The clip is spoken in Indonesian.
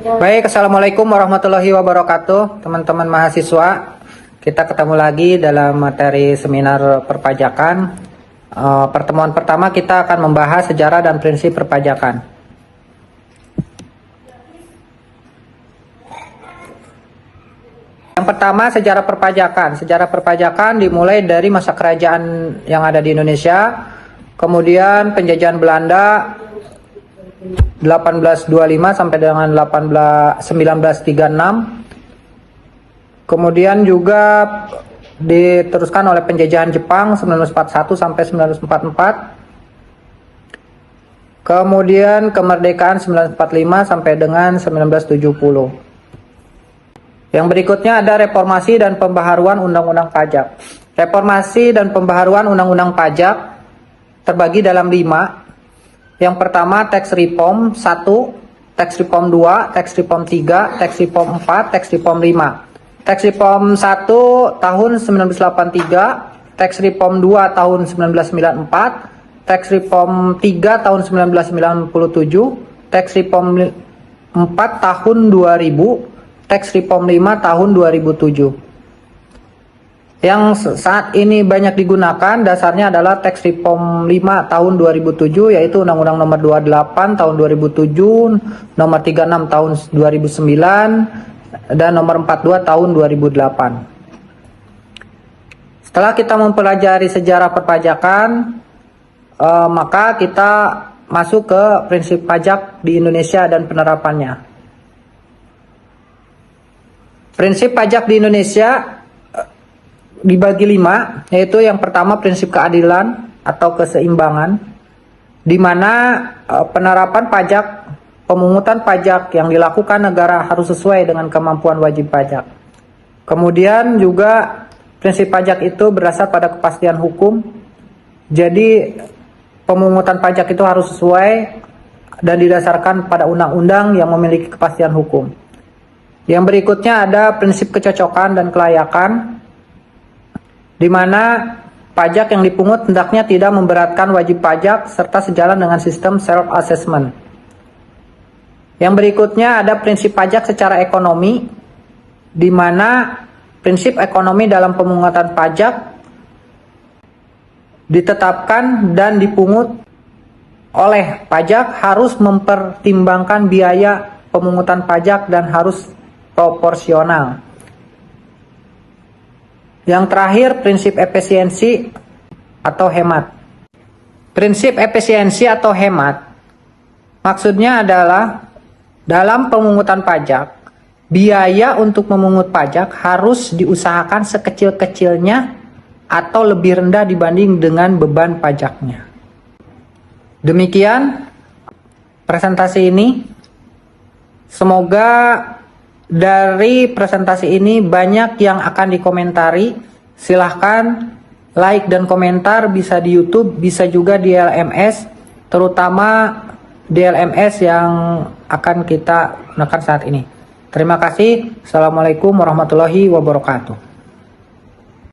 Baik, Assalamualaikum warahmatullahi wabarakatuh, teman-teman mahasiswa. Kita ketemu lagi dalam materi seminar perpajakan. Pertemuan pertama kita akan membahas sejarah dan prinsip perpajakan. Yang pertama, sejarah perpajakan. Sejarah perpajakan dimulai dari masa kerajaan yang ada di Indonesia, kemudian penjajahan Belanda 1825 sampai dengan 1936. Kemudian juga diteruskan oleh penjajahan Jepang 1941 sampai 1944. Kemudian kemerdekaan 1945 sampai dengan 1970. Yang berikutnya ada reformasi dan pembaharuan undang-undang pajak. Reformasi dan pembaharuan undang-undang pajak terbagi dalam 5. Yang pertama, tax reform 1, tax reform 2, tax reform 3, tax reform 4, tax reform 5. Tax reform 1 tahun 1983, tax reform 2 tahun 1994, tax reform 3 tahun 1997, tax reform 4 tahun 2000, tax reform 5 tahun 2007. Yang saat ini banyak digunakan dasarnya adalah tax reform 5 tahun 2007, yaitu Undang-Undang Nomor 28 tahun 2007, Nomor 36 tahun 2009, dan Nomor 42 tahun 2008. Setelah kita mempelajari sejarah perpajakan, maka kita masuk ke prinsip pajak di Indonesia dan penerapannya. Prinsip pajak di Indonesia dibagi 5, yaitu yang pertama prinsip keadilan atau keseimbangan, di mana penerapan pajak, pemungutan pajak yang dilakukan negara harus sesuai dengan kemampuan wajib pajak. Kemudian juga prinsip pajak itu berdasar pada kepastian hukum, jadi pemungutan pajak itu harus sesuai dan didasarkan pada undang-undang yang memiliki kepastian hukum. Yang berikutnya ada prinsip kecocokan dan kelayakan, di mana pajak yang dipungut hendaknya tidak memberatkan wajib pajak serta sejalan dengan sistem self-assessment. Yang berikutnya ada prinsip pajak secara ekonomi, di mana prinsip ekonomi dalam pemungutan pajak ditetapkan dan dipungut oleh pajak harus mempertimbangkan biaya pemungutan pajak dan harus proporsional. Yang terakhir, prinsip efisiensi atau hemat. Prinsip efisiensi atau hemat maksudnya adalah dalam pemungutan pajak, biaya untuk memungut pajak harus diusahakan sekecil-kecilnya atau lebih rendah dibanding dengan beban pajaknya. Demikian presentasi ini. Semoga dari presentasi ini banyak yang akan dikomentari. Silahkan like dan komentar, bisa di YouTube, bisa juga di LMS, terutama di LMS yang akan kita gunakan saat ini. Terima kasih. Assalamualaikum warahmatullahi wabarakatuh.